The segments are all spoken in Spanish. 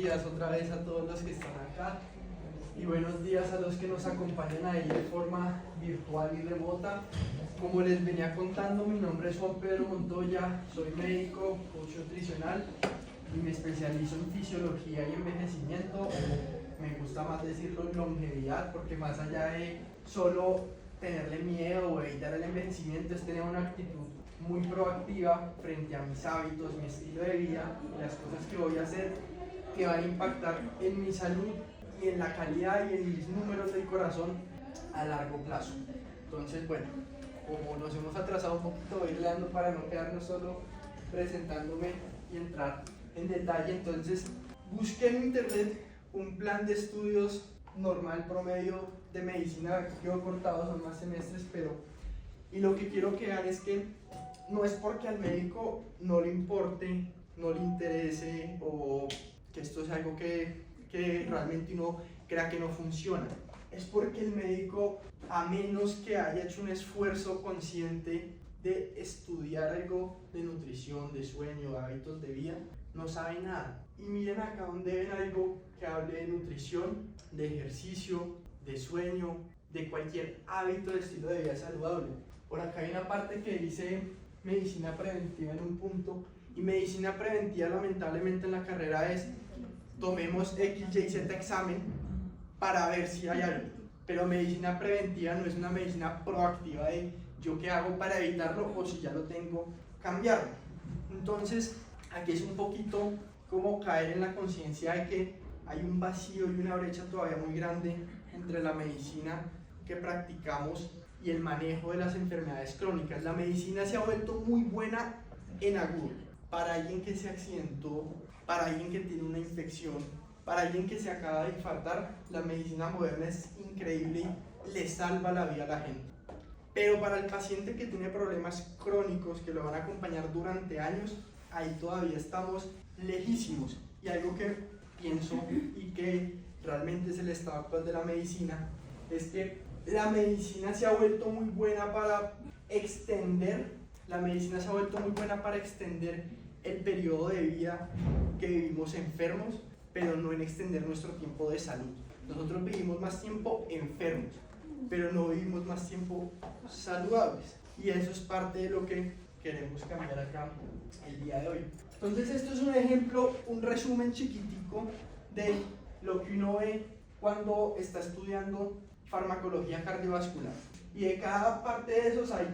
días otra vez a todos los que están acá y buenos días a los que nos acompañan ahí de forma virtual y remota. Como les venía contando, mi nombre es Juan Pedro Montoya, soy médico, coach nutricional y me especializo en fisiología y envejecimiento, o me gusta más decirlo longevidad, porque más allá de solo tenerle miedo o evitar el envejecimiento es tener una actitud muy proactiva frente a mis hábitos, mi estilo de vida y las cosas que voy a hacer que van a impactar en mi salud y en la calidad y en mis números del corazón a largo plazo. Entonces, bueno, como nos hemos atrasado un poquito, voy a ir dando para no quedarnos solo presentándome y entrar en detalle. Entonces, busqué en internet un plan de estudios normal promedio de medicina, que quedó cortado, son más semestres, y lo que quiero que vean es que no es porque al médico no le importe, no le interese o que esto es algo que realmente uno crea que no funciona. Es porque el médico, a menos que haya hecho un esfuerzo consciente de estudiar algo de nutrición, de sueño, de hábitos de vida, no sabe nada. Y miren acá donde ven algo que hable de nutrición, de ejercicio, de sueño, de cualquier hábito de estilo de vida saludable. Por acá hay una parte que dice medicina preventiva en un punto, y medicina preventiva lamentablemente en la carrera es tomemos X, Y, Z examen para ver si hay algo, pero medicina preventiva no es una medicina proactiva de yo qué hago para evitarlo o si ya lo tengo, cambiarlo. Entonces aquí es un poquito como caer en la conciencia de que hay un vacío y una brecha todavía muy grande entre la medicina que practicamos y el manejo de las enfermedades crónicas. La medicina se ha vuelto muy buena en agudo, para alguien que se accidentó, para alguien que tiene una infección, para alguien que se acaba de infartar. La medicina moderna es increíble y le salva la vida a la gente. Pero para el paciente que tiene problemas crónicos que lo van a acompañar durante años, ahí todavía estamos lejísimos. Y algo que pienso y que realmente es el estado actual de la medicina es que la medicina se ha vuelto muy buena para extender el periodo de vida que vivimos enfermos, pero no en extender nuestro tiempo de salud. Nosotros vivimos más tiempo enfermos, pero no vivimos más tiempo saludables, y eso es parte de lo que queremos cambiar acá el día de hoy. Entonces esto es un ejemplo, un resumen chiquitico de lo que uno ve cuando está estudiando farmacología cardiovascular, y de cada parte de esos hay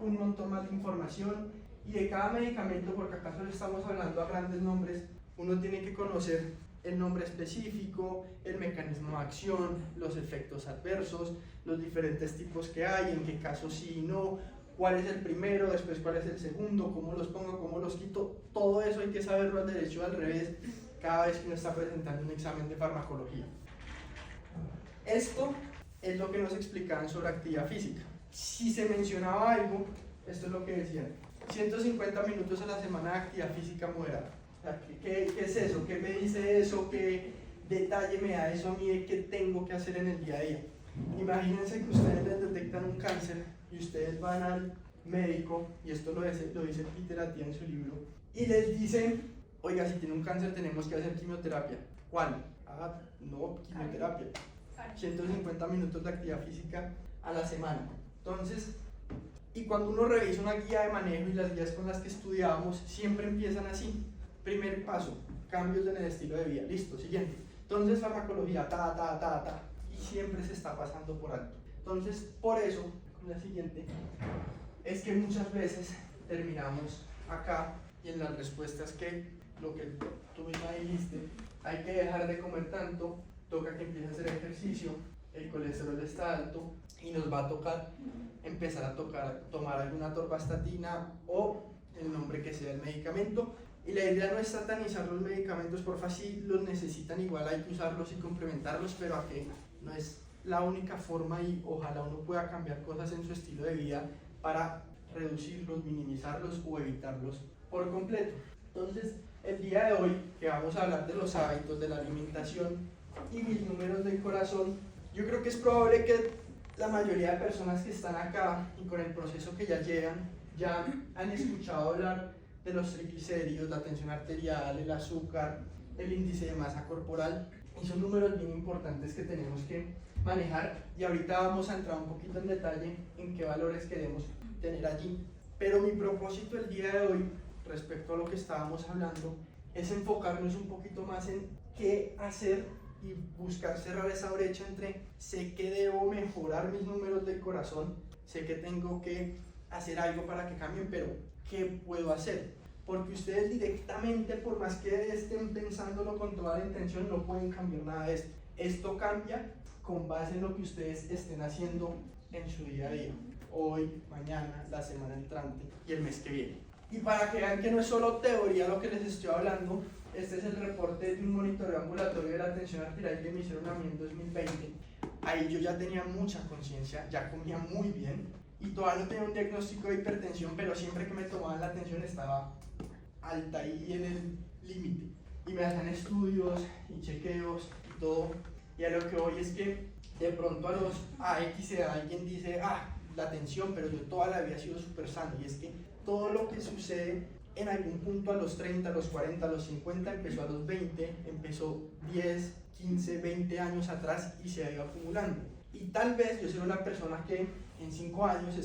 un montón más de información, y de cada medicamento, porque acá solo estamos hablando a grandes nombres, uno tiene que conocer el nombre específico, el mecanismo de acción, los efectos adversos, los diferentes tipos que hay, en qué casos sí y no, cuál es el primero, después cuál es el segundo, cómo los pongo, cómo los quito. Todo eso hay que saberlo al derecho y al revés cada vez que uno está presentando un examen de farmacología. Esto es lo que nos explicaban sobre actividad física. Si se mencionaba algo, esto es lo que decían: 150 minutos a la semana de actividad física moderada. ¿Qué es eso? ¿Qué me dice eso? ¿Qué detalle me da eso a mí de qué tengo que hacer en el día a día? Imagínense que ustedes les detectan un cáncer y ustedes van al médico, y esto lo dice Peter Attia en su libro, y les dicen: oiga, si tiene un cáncer tenemos que hacer quimioterapia. ¿Cuál? Ah, no, quimioterapia. 150 minutos de actividad física a la semana. Entonces, y cuando uno revisa una guía de manejo y las guías con las que estudiábamos, siempre empiezan así. Primer paso, cambios en el estilo de vida. Listo, siguiente. Entonces, farmacología, y siempre se está pasando por alto. Entonces, por eso, la siguiente, es que muchas veces terminamos acá y en las respuestas que lo que tú misma dijiste, hay que dejar de comer tanto, toca que empiece a hacer ejercicio, el colesterol está alto y nos va a tocar empezar a tomar alguna atorvastatina o el nombre que sea el medicamento. Y la idea no es satanizar los medicamentos, porfa, si los necesitan igual hay que usarlos y complementarlos, pero a que no es la única forma, y ojalá uno pueda cambiar cosas en su estilo de vida para reducirlos, minimizarlos o evitarlos por completo. Entonces, el día de hoy, que vamos a hablar de los hábitos, de la alimentación y mis números del corazón, yo creo que es probable que la mayoría de personas que están acá y con el proceso que ya llevan, ya han escuchado hablar de los triglicéridos, la tensión arterial, el azúcar, el índice de masa corporal, y son números bien importantes que tenemos que manejar, y ahorita vamos a entrar un poquito en detalle en qué valores queremos tener allí. Pero mi propósito el día de hoy, respecto a lo que estábamos hablando, es enfocarnos un poquito más en qué hacer y buscar cerrar esa brecha entre sé que debo mejorar mis números del corazón, sé que tengo que hacer algo para que cambien, pero ¿qué puedo hacer? Porque ustedes directamente, por más que estén pensándolo con toda la intención, no pueden cambiar nada de esto. Esto cambia con base en lo que ustedes estén haciendo en su día a día, hoy, mañana, la semana entrante y el mes que viene. Y para que vean que no es solo teoría lo que les estoy hablando, este es el reporte de un monitoreo ambulatorio de la tensión arterial que me hicieron a mí en 2020. Ahí yo ya tenía mucha conciencia, ya comía muy bien y todavía no tenía un diagnóstico de hipertensión, pero siempre que me tomaban la tensión estaba alta y en el límite. Y me hacían estudios y chequeos y todo. Y a lo que voy es que de pronto a X edad alguien dice, la tensión, pero yo toda la vida he sido súper sano. Y es que todo lo que sucede en algún punto a los 30, a los 40, a los 50, empezó a los 20, empezó 10, 15, 20 años atrás y se ha ido acumulando. Y tal vez yo soy una persona que en 5 años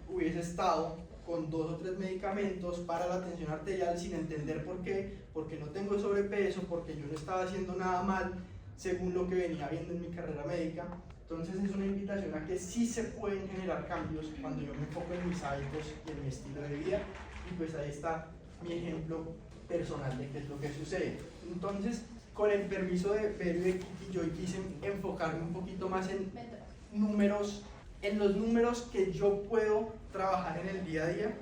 hubiese estado con 2 o 3 medicamentos para la tensión arterial sin entender por qué, porque no tengo sobrepeso, porque yo no estaba haciendo nada mal según lo que venía viendo en mi carrera médica. Entonces es una invitación a que sí se pueden generar cambios cuando yo me enfoco en mis hábitos y en mi estilo de vida, y pues ahí está mi ejemplo personal de qué es lo que sucede. Entonces, con el permiso de Vero y de Kiki, yo quise enfocarme un poquito más en números, en los números que yo puedo trabajar en el día a día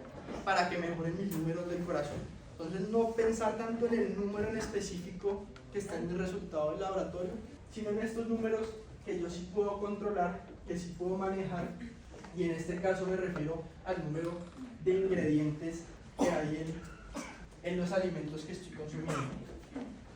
para que mejoren mis números del corazón. Entonces, no pensar tanto en el número en específico que está en el resultado del laboratorio, sino en estos números que yo sí puedo controlar, que sí puedo manejar, y en este caso me refiero al número de ingredientes que hay en los alimentos que estoy consumiendo.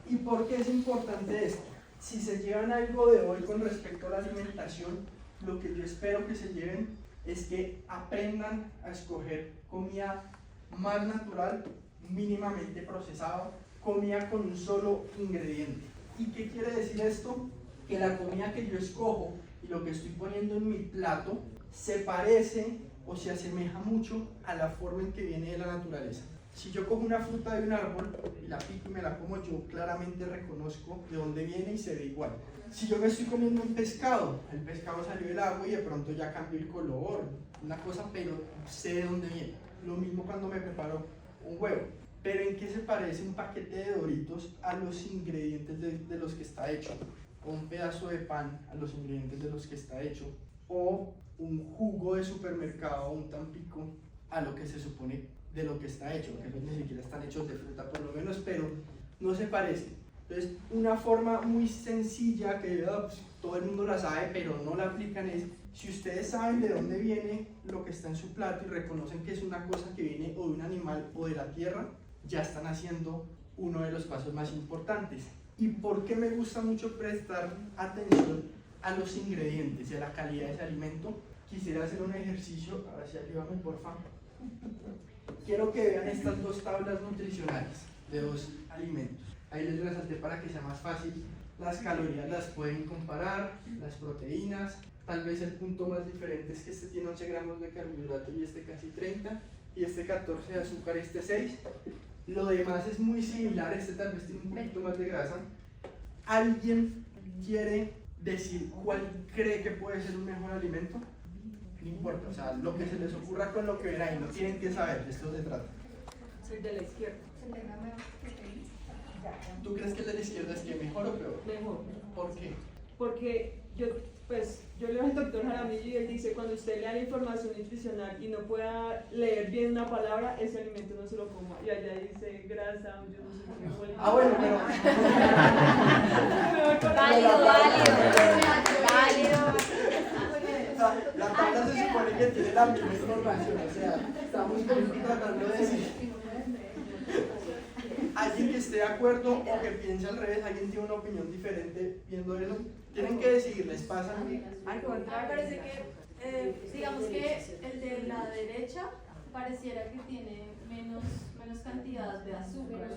¿Y por qué es importante esto? Si se llevan algo de hoy con respecto a la alimentación, lo que yo espero que se lleven es que aprendan a escoger comida más natural, mínimamente procesada, comida con un solo ingrediente. ¿Y qué quiere decir esto? Que la comida que yo escojo y lo que estoy poniendo en mi plato se parece o se asemeja mucho a la forma en que viene de la naturaleza. Si yo cojo una fruta de un árbol y la pico y me la como, yo claramente reconozco de dónde viene y se ve igual. Si yo me estoy comiendo un pescado, el pescado salió del agua y de pronto ya cambió el color, una cosa, pero sé de dónde viene. Lo mismo cuando me preparo un huevo. Pero ¿en qué se parece un paquete de Doritos a los ingredientes de los que está hecho? O un pedazo de pan a los ingredientes de los que está hecho, o un jugo de supermercado o un Tampico a lo que se supone de lo que está hecho, que ni siquiera están hechos de fruta por lo menos, pero no se parecen. Entonces, una forma muy sencilla que pues, todo el mundo la sabe, pero no la aplican es, si ustedes saben de dónde viene lo que está en su plato y reconocen que es una cosa que viene o de un animal o de la tierra, ya están haciendo uno de los pasos más importantes. ¿Y por qué me gusta mucho prestar atención a los ingredientes y a la calidad de ese alimento? Quisiera hacer un ejercicio, a ver si ayúdame por favor. Quiero que vean estas 2 tablas nutricionales de 2 alimentos. Ahí les resalté para que sea más fácil. Las calorías las pueden comparar, las proteínas. Tal vez el punto más diferente es que este tiene 11 gramos de carbohidrato y este casi 30, y este 14 de azúcar, este 6. Lo demás es muy similar, este tal vez tiene un poquito más de grasa. ¿Alguien quiere decir cuál cree que puede ser un mejor alimento? No importa, o sea, lo que se les ocurra con lo que ven ahí, no tienen que saber, de esto se trata. Soy de la izquierda. ¿Tú crees que el de la izquierda es que mejor o peor? Mejor. ¿Por qué? Porque yo leo al doctor Jaramillo y él dice, cuando usted lea la información nutricional y no pueda leer bien una palabra, ese alimento no se lo coma. Y allá dice grasa, yo no sé qué. Bueno, pero... Válido. La tabla se supone que tiene la misma información, o sea, estamos tratando de decir. Alguien que esté de acuerdo o que piense al revés, alguien tiene una opinión diferente viendo eso, tienen que decidir, les pasa. Me parece que, digamos que el de la derecha pareciera que tiene menos cantidad de azúcar,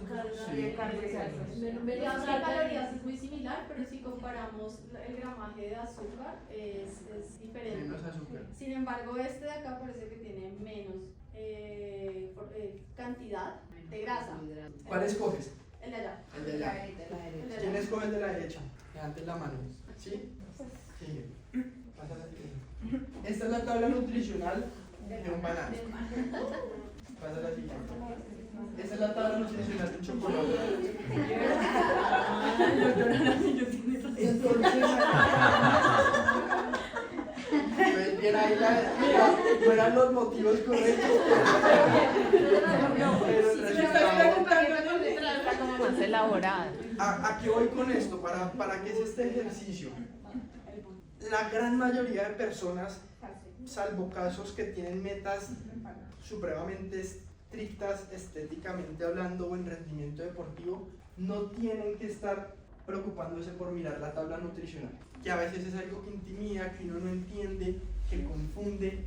Sí. digamos que calorías es muy similar, pero si comparamos el gramaje de azúcar es diferente. Menos azúcar. Sin embargo, este de acá parece que tiene menos cantidad de grasa. ¿Cuál escoges? El de allá. El de allá. El de allá. ¿Quién escoge el de la derecha? Levanten la mano. ¿Sí? Sigue. Pásala aquí. Esta es la tabla nutricional de un banano. Pásala así. Esta es la tabla nutricional de un chocolate. Entonces, bien ahí no eran los motivos correctos. Pero el resultado. Está como más elaborada. ¿A qué voy con esto? ¿Para qué es este ejercicio? La gran mayoría de personas, salvo casos que tienen metas supremamente estrictas estéticamente hablando o en rendimiento deportivo, no tienen que estar preocupándose por mirar la tabla nutricional, que a veces es algo que intimida, que uno no entiende, que confunde.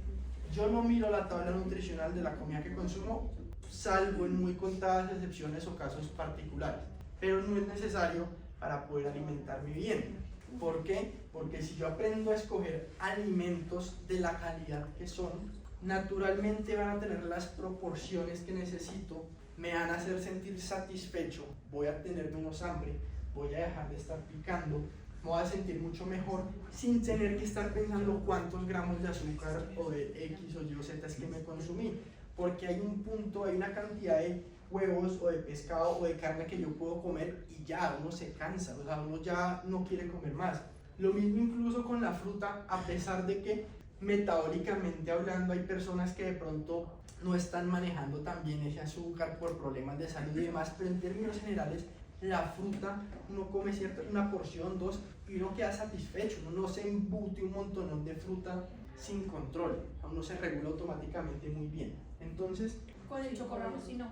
Yo no miro la tabla nutricional de la comida que consumo, salvo en muy contadas excepciones o casos particulares, pero no es necesario para poder alimentarme bien. ¿Por qué? Porque si yo aprendo a escoger alimentos de la calidad que son, naturalmente van a tener las proporciones que necesito, me van a hacer sentir satisfecho, voy a tener menos hambre, voy a dejar de estar picando, me voy a sentir mucho mejor sin tener que estar pensando cuántos gramos de azúcar o de X o Y o Z es que me consumí, porque hay un punto, hay una cantidad de huevos o de pescado o de carne que yo puedo comer y ya uno se cansa, o sea, uno ya no quiere comer más. Lo mismo incluso con la fruta, a pesar de que metabólicamente hablando hay personas que de pronto no están manejando tan bien ese azúcar por problemas de salud y demás, pero en términos generales la fruta uno come una porción, dos y uno queda satisfecho, uno no se embute un montón de fruta sin control, uno se regula automáticamente muy bien. Entonces, Con el chocorramo sí no.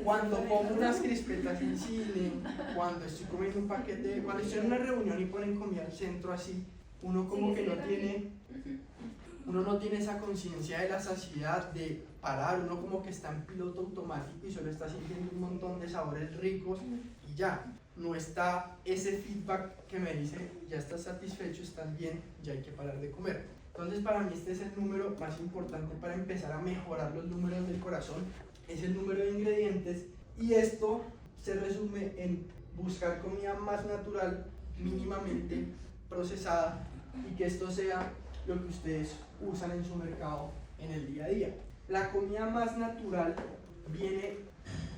cuando como unas crispetas en cine, cuando estoy comiendo un paquete, cuando estoy en una reunión y ponen comida al centro así, uno como que uno no tiene esa conciencia de la saciedad, de parar, uno como que está en piloto automático y solo está sintiendo un montón de sabores ricos y ya, no está ese feedback que me dice, ya estás satisfecho, estás bien, ya hay que parar de comer. Entonces para mí este es el número más importante para empezar a mejorar los números del corazón, es el número de ingredientes y esto se resume en buscar comida más natural, mínimamente procesada y que esto sea lo que ustedes usan en su mercado en el día a día. La comida más natural viene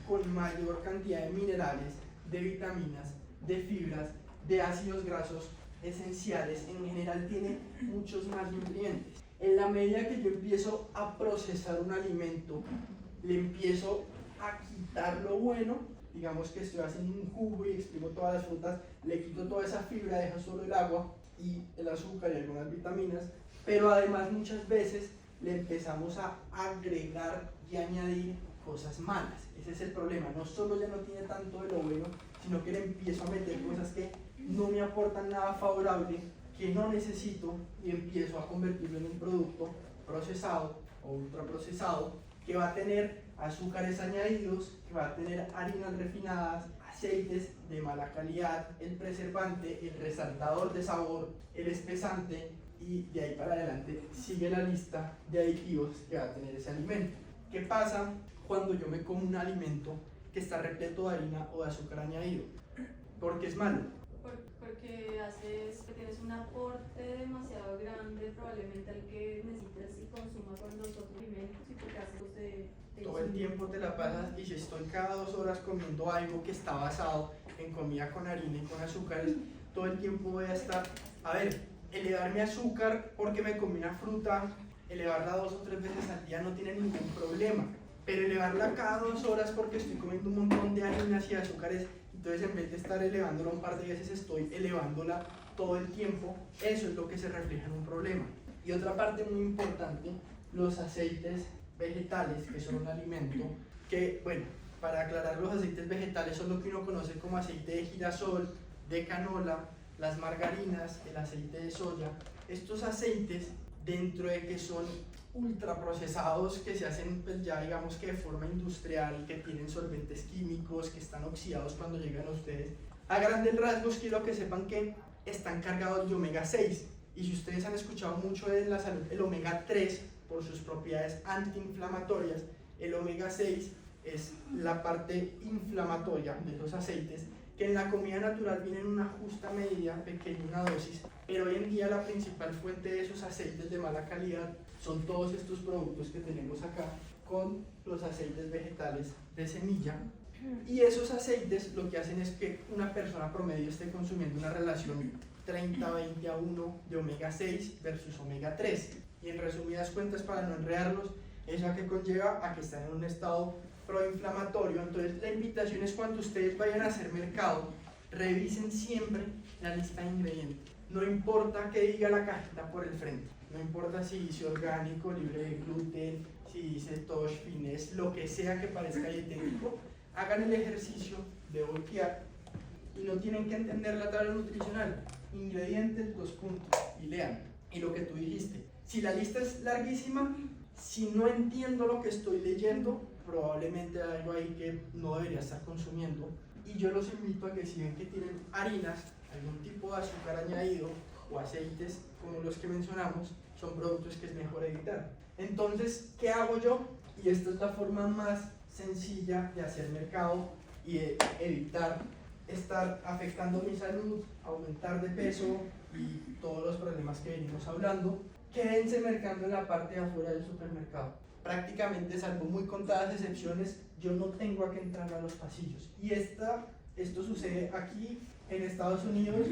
con mayor cantidad de minerales, de vitaminas, de fibras, de ácidos grasos esenciales, en general tiene muchos más nutrientes. En la medida que yo empiezo a procesar un alimento, le empiezo a quitar lo bueno, digamos que estoy haciendo un jugo y exprimo todas las frutas, le quito toda esa fibra, dejo solo el agua y el azúcar y algunas vitaminas, pero además muchas veces le empezamos a agregar y añadir cosas malas. Ese es el problema, no solo ya no tiene tanto de lo bueno, sino que le empiezo a meter cosas que no me aportan nada favorable, que no necesito y empiezo a convertirlo en un producto procesado o ultraprocesado que va a tener azúcares añadidos, que va a tener harinas refinadas, aceites de mala calidad, el preservante, el resaltador de sabor, el espesante y de ahí para adelante sigue la lista de aditivos que va a tener ese alimento. ¿Qué pasa cuando yo me como un alimento que está repleto de harina o de azúcar añadido? Porque es malo. Porque que tienes un aporte demasiado grande probablemente al que necesitas y consumas con los otros alimentos y porque haces todo el tiempo te la pasas y si estoy cada 2 horas comiendo algo que está basado en comida con harina y con azúcares, todo el tiempo voy a estar, elevar mi azúcar porque me comí una fruta, elevarla 2 o 3 veces al día no tiene ningún problema, pero elevarla cada 2 horas porque estoy comiendo un montón de harinas y azúcares, entonces en vez de estar elevándola un par de veces estoy elevándola todo el tiempo, eso es lo que se refleja en un problema. Y otra parte muy importante, los aceites vegetales, que son un alimento que, bueno, para aclarar, los aceites vegetales son lo que uno conoce como aceite de girasol, de canola, las margarinas, el aceite de soya. Estos aceites, dentro de que son ultraprocesados que se hacen pues ya digamos que de forma industrial, que tienen solventes químicos, que están oxidados cuando llegan a ustedes. A grandes rasgos quiero que sepan que están cargados de omega 6 y si ustedes han escuchado mucho de la salud, el omega 3 por sus propiedades antiinflamatorias, el omega 6 es la parte inflamatoria de esos aceites que en la comida natural viene en una justa medida, pequeña dosis, pero hoy en día la principal fuente de esos aceites de mala calidad son todos estos productos que tenemos acá con los aceites vegetales de semilla. Y esos aceites lo que hacen es que una persona promedio esté consumiendo una relación 30-20 a 1 de omega 6 versus omega 3. Y en resumidas cuentas, para no enredarlos, eso a que conlleva a que están en un estado proinflamatorio. Entonces la invitación es cuando ustedes vayan a hacer mercado, revisen siempre la lista de ingredientes. No importa qué diga la cajita por el frente, no importa si dice orgánico, libre de gluten, si dice tosh, finés, lo que sea que parezca dietético, hagan el ejercicio de voltear y no tienen que entender la tabla nutricional, ingredientes, 2 puntos, y lean. Y lo que tú dijiste, si la lista es larguísima, si no entiendo lo que estoy leyendo, probablemente hay algo ahí que no debería estar consumiendo. Y yo los invito a que si ven que tienen harinas, algún tipo de azúcar añadido o aceites como los que mencionamos, son productos que es mejor evitar. Entonces, ¿qué hago yo? Y esta es la forma más sencilla de hacer mercado y de evitar estar afectando mi salud, aumentar de peso y todos los problemas que venimos hablando. Quédense mercando en la parte de afuera del supermercado. Prácticamente, salvo muy contadas excepciones, yo no tengo a que entrar a los pasillos. Y esto sucede aquí en Estados Unidos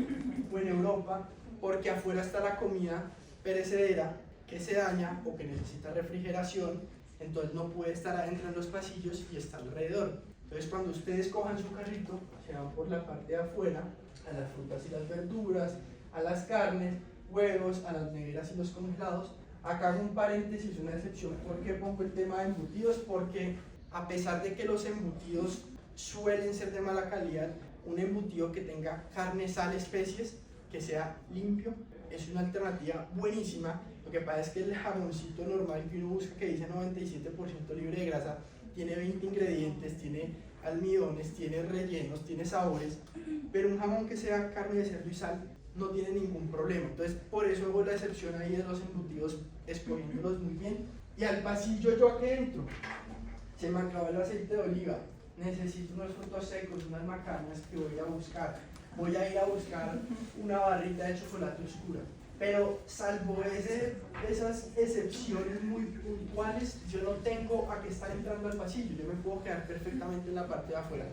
o en Europa, porque afuera está la comida perecedera que se daña o que necesita refrigeración, entonces no puede estar adentro en los pasillos y está alrededor. Entonces cuando ustedes cojan su carrito, se van por la parte de afuera, a las frutas y las verduras, a las carnes, huevos, a las neveras y los congelados. Acá hago un paréntesis, una excepción. ¿Por qué pongo el tema de embutidos? Porque a pesar de que los embutidos suelen ser de mala calidad, un embutido que tenga carne, sal, especies, que sea limpio, es una alternativa buenísima. Lo que pasa es que el jamoncito normal que uno busca, que dice 97% libre de grasa, tiene 20 ingredientes, tiene almidones, tiene rellenos, tiene sabores, pero un jamón que sea carne de cerdo y sal no tiene ningún problema. Entonces por eso hago la excepción ahí de los embutidos, escogiéndolos muy bien. Y al pasillo, yo aquí entro, se me acaba el aceite de oliva, necesito unos frutos secos, unas macanas que voy a buscar, voy a ir a buscar una barrita de chocolate oscura. Pero salvo esas excepciones muy puntuales, yo no tengo a que estar entrando al pasillo, yo me puedo quedar perfectamente en la parte de afuera.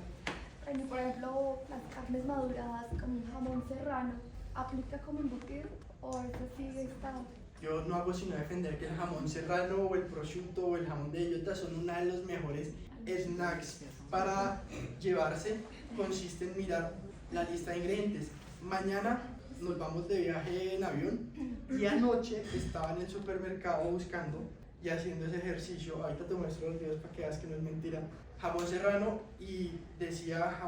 Por ejemplo, las carnes maduradas como un jamón serrano, ¿aplica como embutido o eso sigue estado? Yo no hago sino defender que el jamón serrano o el prosciutto o el jamón de bellota son una de los mejores snacks para llevarse. Consiste en mirar la lista de ingredientes. Mañana nos vamos de viaje en avión y anoche estaba en el supermercado buscando y haciendo ese ejercicio. Ahorita te muestro los videos para que veas que no es mentira. Jamón serrano y decía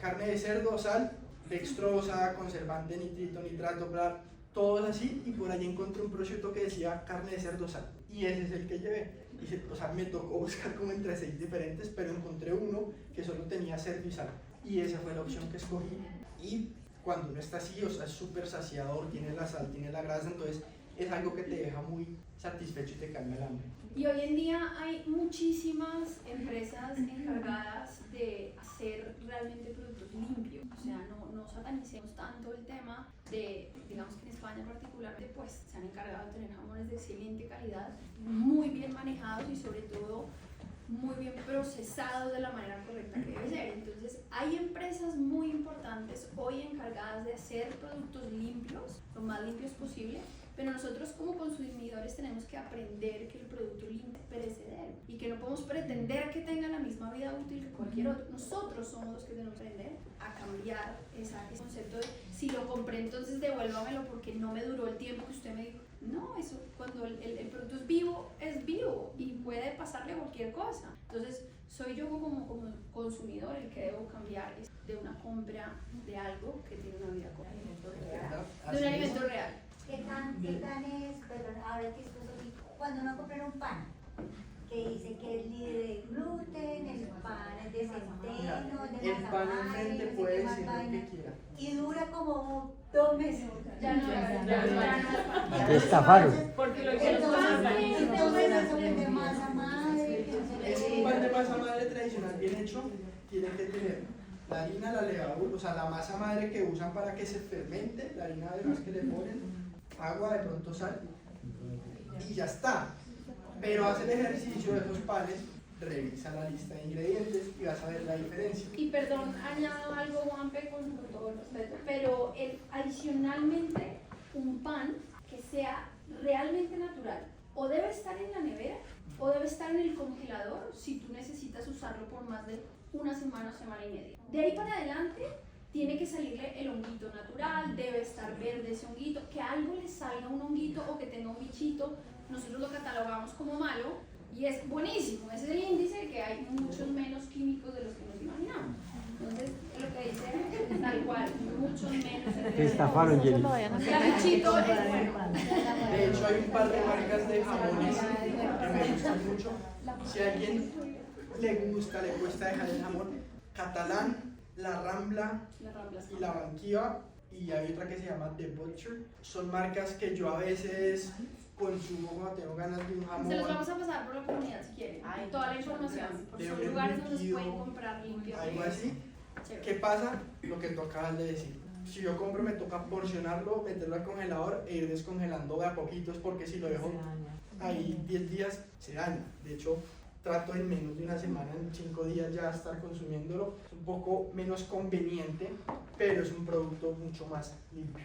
carne de cerdo, sal, dextrosa, conservante, nitrito, nitrato, bla, todos así, y por ahí encontré un prosciutto que decía carne de cerdo, sal, y ese es el que llevé. O sea, me tocó buscar como entre 6 diferentes, pero encontré uno que solo tenía cerdo y sal, y esa fue la opción que escogí. Y cuando uno está así, o sea, es súper saciador, tiene la sal, tiene la grasa, entonces es algo que te deja muy satisfecho y te calma el hambre. Y hoy en día hay muchísimas empresas encargadas de hacer realmente productos limpios. O sea, no satanicemos tanto el tema de, digamos que en España particularmente, pues se han encargado de tener jamones de excelente calidad, muy bien manejados y sobre todo muy bien procesados de la manera correcta que debe ser. Entonces, hay empresas muy importantes hoy encargadas de hacer productos limpios, lo más limpios posible, pero nosotros como consumidores tenemos que aprender que el producto limpio es perecedero y que no podemos pretender que tenga la misma vida útil que cualquier otro. Nosotros somos los que tenemos que aprender a cambiar ese concepto de si lo compré entonces devuélvamelo porque no me duró el tiempo que usted me dijo. No, eso cuando el producto es vivo y puede pasarle cualquier cosa. Entonces soy yo como consumidor el que debo cambiar de una compra de algo que tiene una vida corta, de un alimento real. ¿Qué tan es, perdón, ahora que esto es cuando uno compra un pan, que dice que es libre de gluten, el pan es de centeno, de El pan masa madre, enfrente no sé puede qué más decir lo vaina, que quiera. y dura como 2 meses. Ya no. Te estafaron. Porque lo El hicieron con pan las que gallinas. no es como de masa madre, que no sé Es qué. un pan de masa madre tradicional bien hecho, tiene que tener la harina, la levadura, o sea, la masa madre que usan para que se fermente, la harina además que le ponen, agua, de pronto sal, y ya está. Pero haz el ejercicio de esos panes, revisa la lista de ingredientes y vas a ver la diferencia. Y perdón, añado algo, Juanpe, con todo el respeto, pero adicionalmente un pan que sea realmente natural o debe estar en la nevera o debe estar en el congelador si tú necesitas usarlo por más de una semana o semana y media. De ahí para adelante tiene que salirle el honguito natural, debe estar verde ese honguito, que algo le salga un honguito o que tenga un bichito, nosotros lo catalogamos como malo y es buenísimo, ese es el índice de que hay muchos menos químicos de los que nos imaginamos. Entonces, lo que dice es tal cual, muchos menos. Te estafaron, Jenny. El bichito es bueno. De hecho, hay un par de marcas de jamones que me gustan mucho. Si a alguien le gusta, le cuesta dejar el jamón, Catalán, La Rambla y La Banquiva, y hay otra que se llama The Butcher. Son marcas que yo a veces consumo cuando tengo ganas de un jamón. Se los vamos a pasar por la comunidad si quieren. Toda la información. Porque son lugares donde se pueden comprar limpios. Algo así. Chévere. ¿Qué pasa? Lo que tú acabas de decir. Si yo compro, me toca porcionarlo, meterlo al congelador e ir descongelando de a poquitos, porque si lo dejo ahí 10 días, se daña. De hecho, trato en menos de una semana, en 5 días ya estar consumiéndolo. Es un poco menos conveniente, pero es un producto mucho más limpio.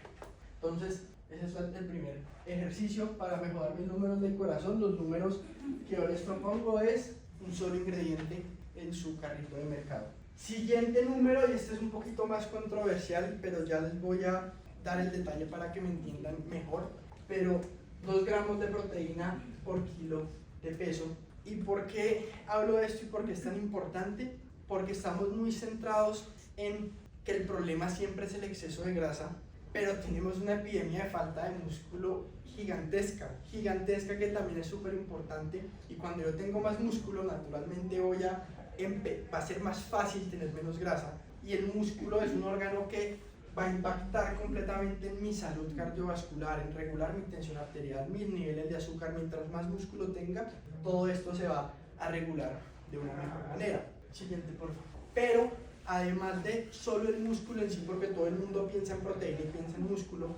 Entonces, ese es el primer ejercicio para mejorar mis números del corazón. Los números que yo les propongo es un solo ingrediente en su carrito de mercado. Siguiente número, y este es un poquito más controversial, pero ya les voy a dar el detalle para que me entiendan mejor. Pero 2 gramos de proteína por kilo de peso. ¿Y por qué hablo de esto y por qué es tan importante? Porque estamos muy centrados en que el problema siempre es el exceso de grasa, pero tenemos una epidemia de falta de músculo gigantesca que también es súper importante, y cuando yo tengo más músculo naturalmente va a ser más fácil tener menos grasa, y el músculo es un órgano que va a impactar completamente en mi salud cardiovascular, en regular mi tensión arterial, mis niveles de azúcar. Mientras más músculo tenga, todo esto se va a regular de una mejor manera. Siguiente, por favor. Pero además de solo el músculo en sí, porque todo el mundo piensa en proteína y piensa en músculo,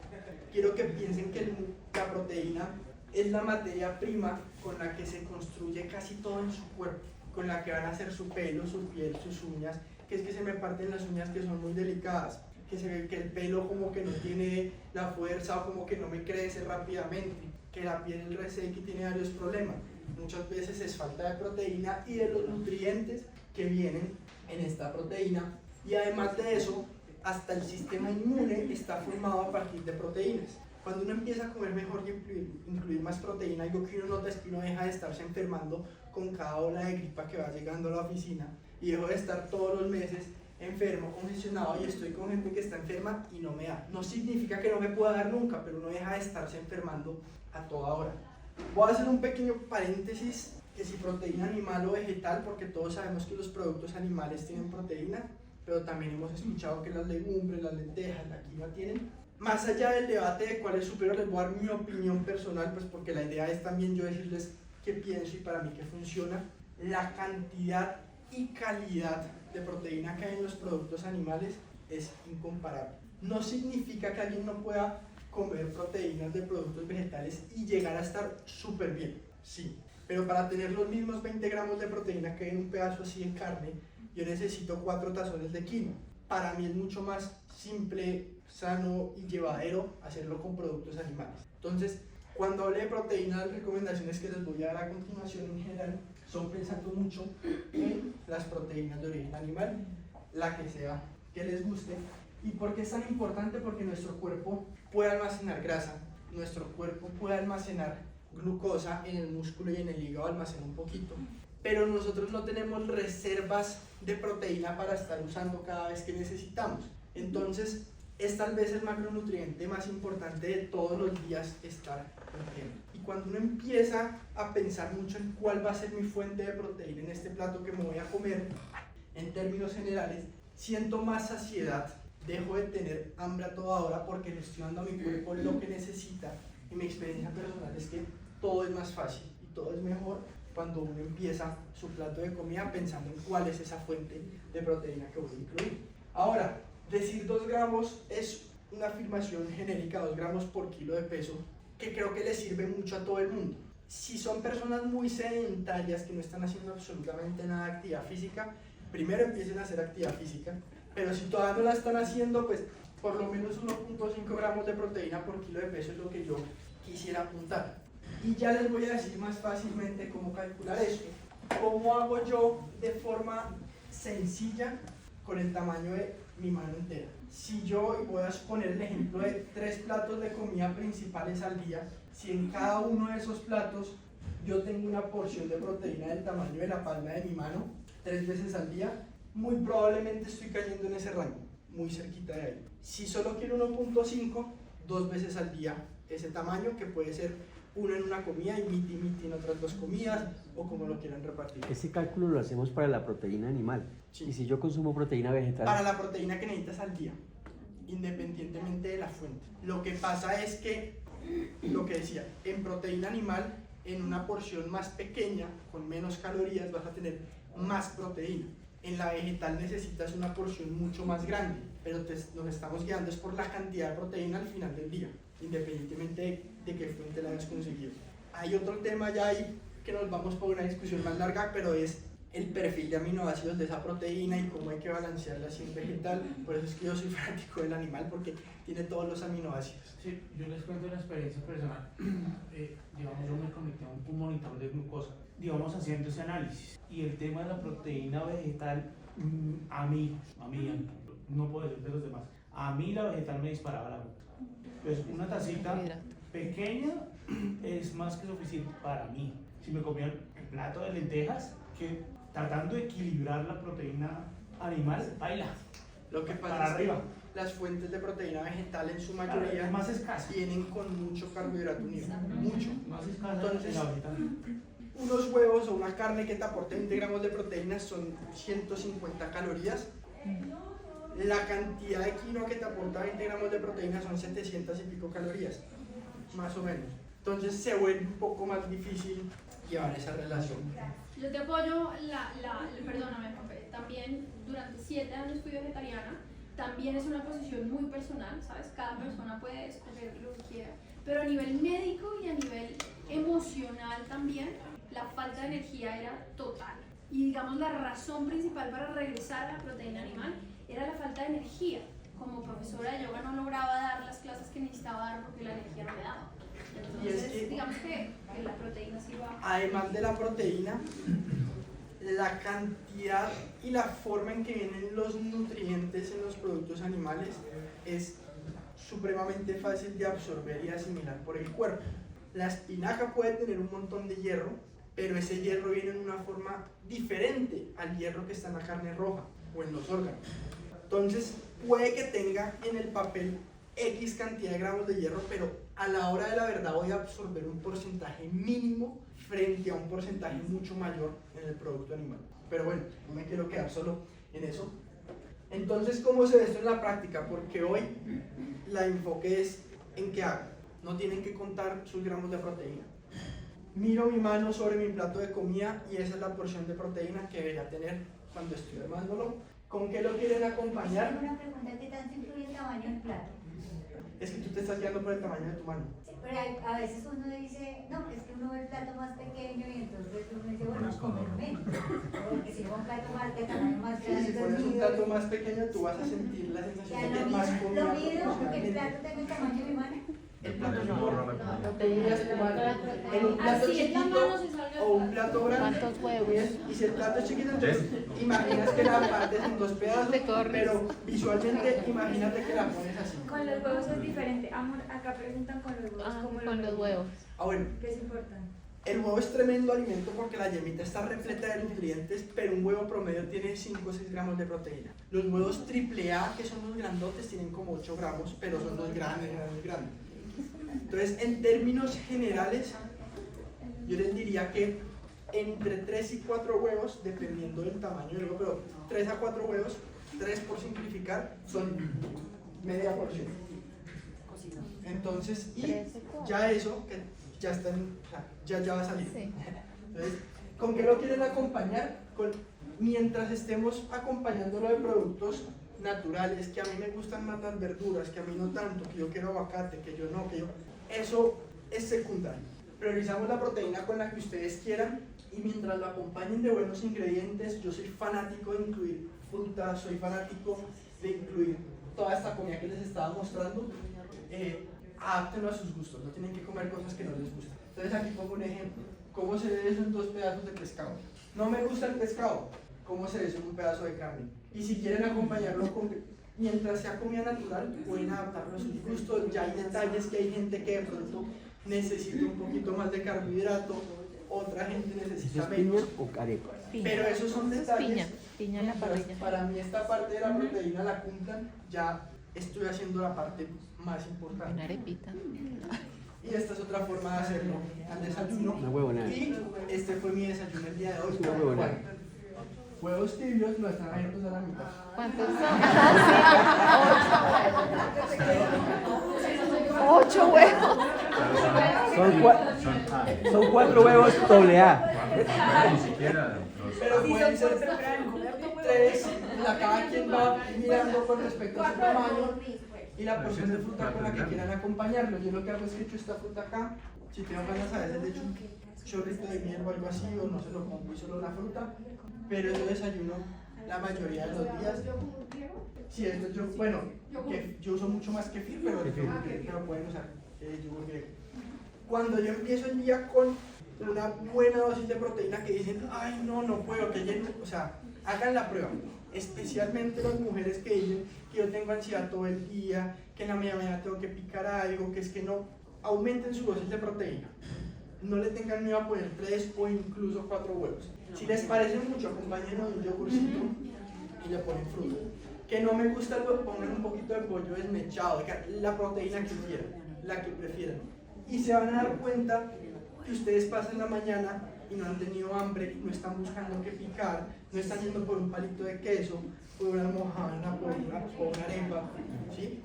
quiero que piensen que la proteína es la materia prima con la que se construye casi todo en su cuerpo, con la que van a hacer su pelo, su piel, sus uñas, que es que se me parten las uñas que son muy delicadas, que se ve que el pelo como que no tiene la fuerza o como que no me crece rápidamente, que la piel es reseca y tiene varios problemas. Muchas veces es falta de proteína y de los nutrientes que vienen en esta proteína, y además de eso, hasta el sistema inmune está formado a partir de proteínas. Cuando uno empieza a comer mejor y incluir más proteína, algo que uno nota es que uno deja de estarse enfermando con cada ola de gripa que va llegando a la oficina, y dejo de estar todos los meses enfermo, congestionado, y estoy con gente que está enferma y no me da. No significa que no me pueda dar nunca, pero uno deja de estarse enfermando a toda hora. Voy a hacer un pequeño paréntesis, que si proteína animal o vegetal, porque todos sabemos que los productos animales tienen proteína, pero también hemos escuchado que las legumbres, las lentejas, la quinoa tienen. Más allá del debate de cuál es superior, les voy a dar mi opinión personal, pues porque la idea es también yo decirles qué pienso y para mí qué funciona. La cantidad y calidad de proteína que hay en los productos animales es incomparable. No significa que alguien no pueda comer proteínas de productos vegetales y llegar a estar súper bien, sí, pero para tener los mismos 20 gramos de proteína que hay en un pedazo así de carne, yo necesito 4 tazones de quinoa. Para mí es mucho más simple, sano y llevadero hacerlo con productos animales. Entonces, cuando hablé de proteína, las recomendaciones que les voy a dar a continuación en general son pensando mucho en las proteínas de origen animal, la que sea que les guste. ¿Y por qué es tan importante? Porque nuestro cuerpo puede almacenar grasa, nuestro cuerpo puede almacenar glucosa, en el músculo y en el hígado almacena un poquito, pero nosotros no tenemos reservas de proteína para estar usando cada vez que necesitamos. Entonces, es tal vez el macronutriente más importante de todos los días estar comiendo. Y cuando uno empieza a pensar mucho en cuál va a ser mi fuente de proteína en este plato que me voy a comer, en términos generales, siento más saciedad, dejo de tener hambre a toda hora porque le estoy dando a mi cuerpo lo que necesita. Y mi experiencia personal es que todo es más fácil y todo es mejor cuando uno empieza su plato de comida pensando en cuál es esa fuente de proteína que voy a incluir. Ahora, decir 2 gramos es una afirmación genérica, 2 gramos por kilo de peso, que creo que le sirve mucho a todo el mundo. Si son personas muy sedentarias que no están haciendo absolutamente nada de actividad física, primero empiecen a hacer actividad física, pero si todavía no la están haciendo, pues por lo menos 1.5 gramos de proteína por kilo de peso es lo que yo quisiera apuntar. Y ya les voy a decir más fácilmente cómo calcular esto. ¿Cómo hago yo de forma sencilla con el tamaño de mi mano entera? Si yo, y voy a poner el ejemplo de 3 platos de comida principales al día, si en cada uno de esos platos yo tengo una porción de proteína del tamaño de la palma de mi mano, 3 veces al día, muy probablemente estoy cayendo en ese rango, muy cerquita de ahí. Si solo quiero 1.5, 2 veces al día ese tamaño, que puede ser uno en una comida y miti en otras 2 comidas, o como lo quieran repartir. Ese cálculo lo hacemos para la proteína animal. Sí. Y si yo consumo proteína vegetal. Para la proteína que necesitas al día, independientemente de la fuente. Lo que pasa es que, lo que decía, en proteína animal, en una porción más pequeña, con menos calorías, vas a tener más proteína. En la vegetal necesitas una porción mucho más grande, pero nos estamos guiando es por la cantidad de proteína al final del día, independientemente de qué fuente la hayas conseguido. Hay otro tema ya ahí que nos vamos por una discusión más larga, pero es el perfil de aminoácidos de esa proteína y cómo hay que balancearla así en vegetal. Por eso es que yo soy fanático del animal, porque tiene todos los aminoácidos. Sí, yo les cuento una experiencia personal. Digamos, yo me conecté a un monitor de glucosa, digamos, haciendo ese análisis. Y el tema de la proteína vegetal, a mí, no puedo decir de los demás, a mí la vegetal me disparaba la boca. Pues una tacita pequeña es más que suficiente para mí. Si me comía el plato de lentejas, que tratando de equilibrar la proteína animal, baila. Lo que pasa para es arriba. que las fuentes de proteína vegetal en su mayoría Es más escasa. vienen con mucho carbohidrato unido, mucho. Más escasa. Entonces, la vegetal. unos huevos o una carne que te aporte 20 gramos de proteína son 150 calorías. La cantidad de quinoa que te aporta 20 gramos de proteína son 700 y pico calorías, más o menos. Entonces se vuelve un poco más difícil llevar esa relación. Yo te apoyo, perdóname, Juanpe, también durante 7 años fui vegetariana, también es una posición muy personal, ¿sabes? Cada persona puede escoger lo que quiera, pero a nivel médico y a nivel emocional también, la falta de energía era total. Y digamos la razón principal para regresar a la proteína animal era la falta de energía. Como profesora de yoga no lograba dar las clases que necesitaba dar porque la energía no me daba. Entonces, es que, digamos que la proteína sí va. además de la proteína, la cantidad y la forma en que vienen los nutrientes en los productos animales es supremamente fácil de absorber y asimilar por el cuerpo. La espinaca puede tener un montón de hierro, pero ese hierro viene en una forma diferente al hierro que está en la carne roja o en los órganos. Entonces puede que tenga en el papel X cantidad de gramos de hierro, pero a la hora de la verdad voy a absorber un porcentaje mínimo frente a un porcentaje mucho mayor en el producto animal. Pero bueno, no me quiero quedar solo en eso. Entonces, ¿cómo se ve esto en la práctica? Porque hoy la enfoque es en qué hago. No tienen que contar sus gramos de proteína. Miro mi mano sobre mi plato de comida y esa es la porción de proteína que debería tener cuando estoy armándolo. ¿Con qué lo quieren acompañar? Una pregunta, ¿qué tanto influye el tamaño del plato? Es que tú te estás guiando por el tamaño de tu mano. Sí, pero a veces uno dice, no, es que uno ve el plato más pequeño y entonces uno dice, bueno, comer menos. Porque si un plato más de tamaño más grande, Si pones un plato más pequeño, tú vas a sentir la sensación de que más comida. lo mido que el plato tenga el tamaño de mi mano. El plato no borra tú miras tu mano en un plato Así es, la chiquito mano se salga o un plato grande. ¿Cuántos huevos? Y si el plato es chiquito, entonces imaginas que la partes en 2 pedazos, pero visualmente imagínate que la pones así. Con los huevos es diferente. Amor, acá preguntan con los huevos. Ah, ¿cómo con los huevos. Ah, bueno, ¿Qué es importante? El huevo es tremendo alimento porque la yemita está repleta de nutrientes, pero un huevo promedio tiene 5 o 6 gramos de proteína. Los huevos AAA, que son los grandotes, tienen como 8 gramos, pero son los grandes. Entonces, en términos generales, yo les diría que entre 3 y 4 huevos, dependiendo del tamaño del huevo, pero 3 a 4 huevos, 3 por simplificar, son media porción. Entonces, y ya eso, que ya están, o sea, ya va a salir. Sí. Entonces, ¿con qué lo quieren acompañar? Mientras estemos acompañándolo de productos naturales, que a mí me gustan más las verduras, que a mí no tanto, que yo quiero aguacate, que yo no, que yo... Eso es secundario. Priorizamos la proteína con la que ustedes quieran y mientras lo acompañen de buenos ingredientes, yo soy fanático de incluir frutas, soy fanático de incluir toda esta comida que les estaba mostrando. Adaptenlo a sus gustos, no tienen que comer cosas que no les gustan. Entonces aquí pongo un ejemplo. ¿Cómo se ve eso en 2 pedazos de pescado? No me gusta el pescado. ¿Cómo se ve eso en un pedazo de carne? Y si quieren acompañarlo con... Mientras sea comida natural, pueden adaptarlo a sus gustos. Ya hay detalles que hay gente que de pronto necesita un poquito más de carbohidrato, otra gente necesita ¿Es piña menos. o arepa? Pero esos son detalles. Piña en la parrilla. Para mí esta parte de la proteína la cumplan, ya estoy haciendo la parte más Una importante. arepita. Y esta es otra forma de hacerlo al desayuno. Una huevonada. Y este fue mi desayuno el día de hoy. Una huevonada. Huevos tibios no están abiertos a la mitad. ¿Cuántos son? 8 huevos. Son 4 huevos doble A. Ni siquiera Pero pueden ser 3, cada quien va mirando con respecto a su tamaño y la porción de fruta con la que quieran acompañarlo. Yo lo que hago es que echo esta fruta acá. Si tengo ganas a veces le echo un chorrito de miel o algo así, o no se lo pongo y solo la fruta. Pero yo desayuno la mayoría de los días. Sí, esto yo, bueno, que yo uso mucho más kefir, pero pueden usar yogur griego. Cuando yo empiezo el día con una buena dosis de proteína que dicen, ay no puedo, que lleno, o sea, hagan la prueba. Especialmente las mujeres que dicen que yo tengo ansiedad todo el día, que en la mañana tengo que picar algo, que es que no, aumenten su dosis de proteína. No le tengan miedo a poner 3 o incluso 4 huevos. Si les parece mucho, acompáñenlo de un yogurcito y le ponen fruta. Que no me gusta el huevo, pongan un poquito de pollo desmechado, la proteína que quieran, la que prefieran. Y se van a dar cuenta que ustedes pasan la mañana y no han tenido hambre, no están buscando qué picar, no están yendo por un palito de queso, por una almohadana, por una arepa, ¿sí?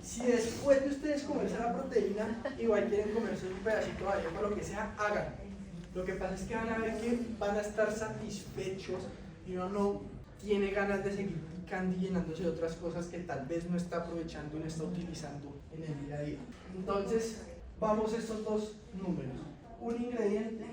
Si después de ustedes comerse la proteína, igual quieren comerse un pedacito de arepa, lo que sea, hagan. Lo que pasa es que van a ver que van a estar satisfechos y uno no tiene ganas de seguir picando y llenándose de otras cosas que tal vez no está aprovechando y no está utilizando en el día a día. Entonces, vamos a estos 2 números. Un ingrediente,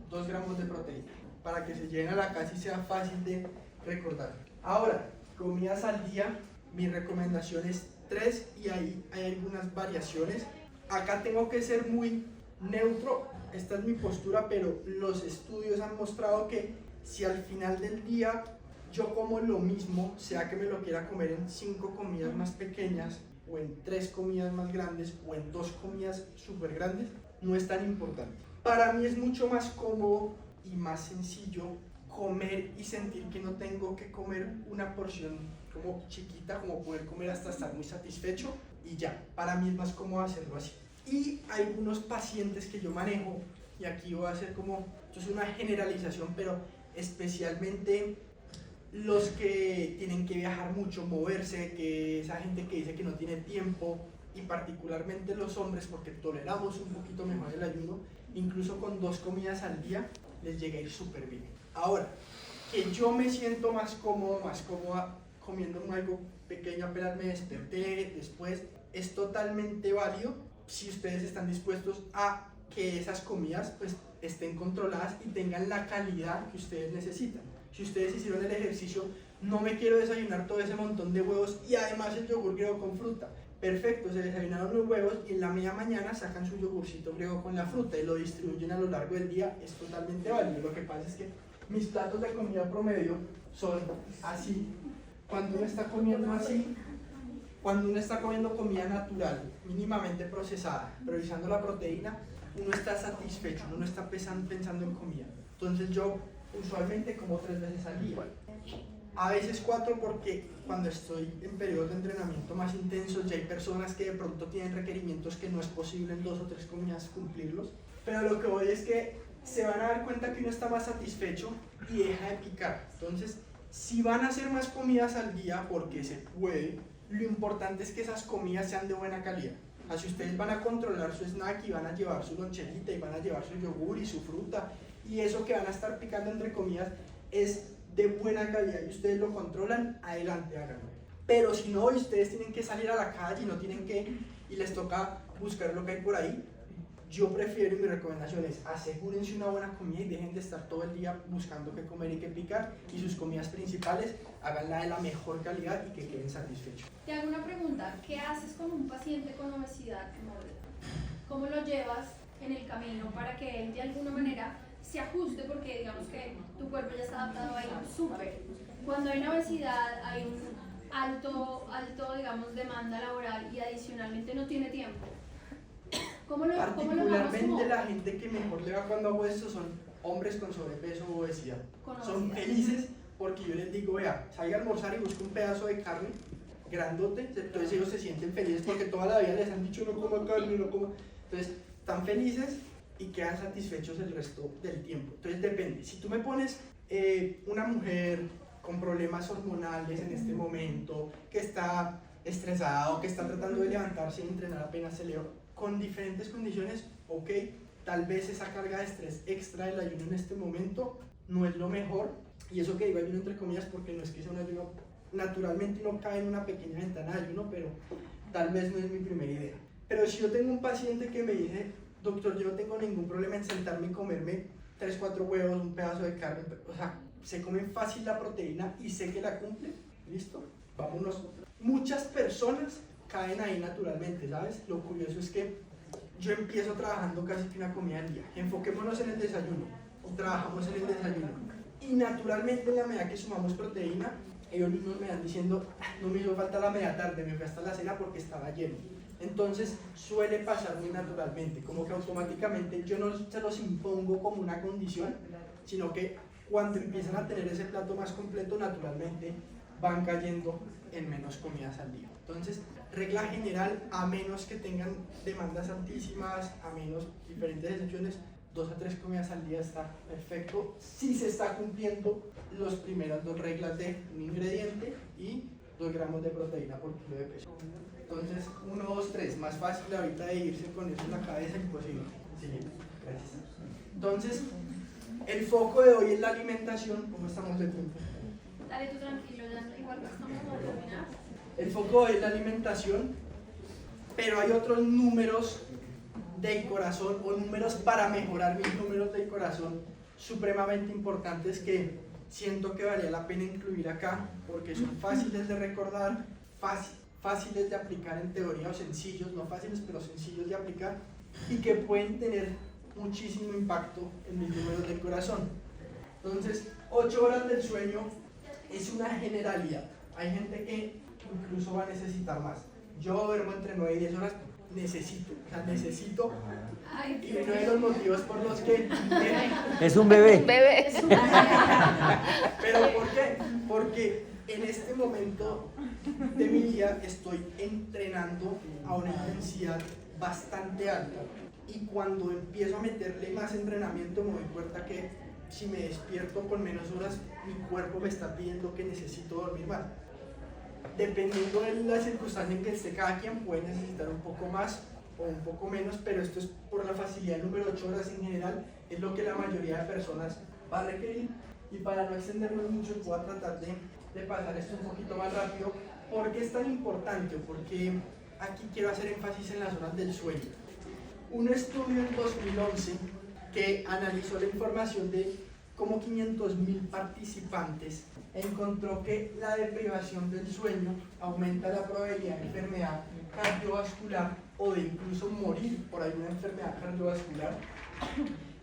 2 gramos de proteína, para que se llene a la casa y sea fácil de recordar. Ahora, comidas al día, mi recomendación es 3 y ahí hay algunas variaciones. Acá tengo que ser muy neutro, esta es mi postura, pero los estudios han mostrado que si al final del día yo como lo mismo, sea que me lo quiera comer en 5 comidas más pequeñas, o en 3 comidas más grandes, o en 2 comidas súper grandes, no es tan importante. Para mí es mucho más cómodo y más sencillo comer y sentir que no tengo que comer una porción como chiquita, como poder comer hasta estar muy satisfecho y ya. Para mí es más cómodo hacerlo así. Y hay algunos pacientes que yo manejo, y aquí voy a hacer como, esto es una generalización, pero especialmente los que tienen que viajar mucho, moverse, que esa gente que dice que no tiene tiempo, y particularmente los hombres, porque toleramos un poquito mejor el ayuno, incluso con 2 comidas al día les llega a ir súper bien. Ahora, que yo me siento más cómoda comiendo algo pequeño apenas me desperté, después, es totalmente válido si ustedes están dispuestos a que esas comidas pues estén controladas y tengan la calidad que ustedes necesitan. Si ustedes hicieron el ejercicio, no me quiero desayunar todo ese montón de huevos y además el yogur griego con fruta. Perfecto, se desayunaron los huevos y en la media mañana sacan su yogurcito griego con la fruta y lo distribuyen a lo largo del día, es totalmente válido. Lo que pasa es que mis platos de comida promedio son así. Cuando uno está comiendo así, cuando uno está comiendo comida natural, mínimamente procesada, priorizando la proteína, uno está satisfecho, uno no está pensando en comida. Entonces yo usualmente como 3 veces al día. A veces 4 porque cuando estoy en periodos de entrenamiento más intensos ya hay personas que de pronto tienen requerimientos que no es posible en 2 o 3 comidas cumplirlos. Pero lo que voy es que se van a dar cuenta que uno está más satisfecho y deja de picar. Entonces, si van a hacer más comidas al día porque se puede, lo importante es que esas comidas sean de buena calidad. Así ustedes van a controlar su snack y van a llevar su loncherita y van a llevar su yogur y su fruta y eso que van a estar picando entre comidas es de buena calidad y ustedes lo controlan, adelante, háganlo. Pero si no, ustedes tienen que salir a la calle y no tienen que, y les toca buscar lo que hay por ahí, yo prefiero y mi recomendación es asegúrense una buena comida y dejen de estar todo el día buscando qué comer y qué picar y sus comidas principales háganla de la mejor calidad y que queden satisfechos. Te hago una pregunta, ¿qué haces con un paciente con obesidad mórbida? ¿Cómo lo llevas en el camino para que él de alguna manera se ajuste? Porque digamos que tu cuerpo ya está adaptado ahí súper. Cuando hay una obesidad hay un alto digamos, demanda laboral y adicionalmente no tiene tiempo. ¿Cómo lo Particularmente la gente que mejor le va cuando hago esto son hombres con sobrepeso o obesidad. Son felices porque yo les digo, vea, salga a almorzar y busque un pedazo de carne grandote, entonces ellos se sienten felices porque toda la vida les han dicho no coma carne, no coma. Entonces están felices y quedan satisfechos el resto del tiempo. Entonces depende, si tú me pones una mujer con problemas hormonales en este momento, que está estresada o que está tratando de levantarse y entrenar apenas se levanta, con diferentes condiciones, ok, tal vez esa carga de estrés extra del ayuno en este momento no es lo mejor, y eso que digo ayuno entre comillas porque no es que sea un ayuno, naturalmente no cae en una pequeña ventana de ayuno, pero tal vez no es mi primera idea. Pero si yo tengo un paciente que me dice, doctor, yo no tengo ningún problema en sentarme y comerme 3, 4 huevos, un pedazo de carne, o sea, se comen fácil la proteína y sé que la cumple, listo, vámonos. Muchas personas caen ahí naturalmente, ¿sabes? Lo curioso es que yo empiezo trabajando casi que una comida al día. Enfoquémonos en el desayuno, trabajamos en el desayuno. Y naturalmente en la medida que sumamos proteína, ellos mismos me van diciendo, no me hizo falta la media tarde, me fui hasta la cena porque estaba lleno. Entonces suele pasar muy naturalmente, como que automáticamente yo no se los impongo como una condición, sino que cuando empiezan a tener ese plato más completo, naturalmente van cayendo en menos comidas al día. Entonces, regla general, a menos que tengan demandas altísimas, a menos diferentes excepciones, 2 a 3 comidas al día está perfecto si se está cumpliendo las primeras 2 reglas de un ingrediente y 2 gramos de proteína por kilo de peso. Entonces, 1, 2, 3, más fácil ahorita de irse con eso en la cabeza, imposible. Sí, gracias. Entonces, el foco de hoy es la alimentación. ¿Cómo estamos de tiempo? Dale tú tranquilo, ya igual que estamos a terminar. El foco es la alimentación, pero hay otros números del corazón o números para mejorar mis números del corazón supremamente importantes que siento que valía la pena incluir acá porque son fáciles de recordar, fáciles de aplicar en teoría o sencillos, no fáciles pero sencillos de aplicar y que pueden tener muchísimo impacto en mis números del corazón. Entonces, 8 horas del sueño es una generalidad. Hay gente que incluso va a necesitar más. Yo duermo entre 9 y 10 horas, necesito. Y uno de los motivos por los que... Es un bebé. Un bebé. ¿Pero por qué? Porque en este momento de mi vida estoy entrenando a una intensidad bastante alta. Y cuando empiezo a meterle más entrenamiento me doy cuenta que si me despierto con menos horas, mi cuerpo me está pidiendo que necesito dormir más. Dependiendo de la circunstancia en que esté cada quien, puede necesitar un poco más o un poco menos, pero esto es por la facilidad. El número 8 horas en general es lo que la mayoría de personas va a requerir. Y para no extendernos mucho, voy a tratar de pasar esto un poquito más rápido. ¿Por qué es tan importante? Porque aquí quiero hacer énfasis en las horas del sueño. Un estudio en 2011 que analizó la información de como 500.000 participantes encontró que la deprivación del sueño aumenta la probabilidad de enfermedad cardiovascular o de incluso morir por alguna enfermedad cardiovascular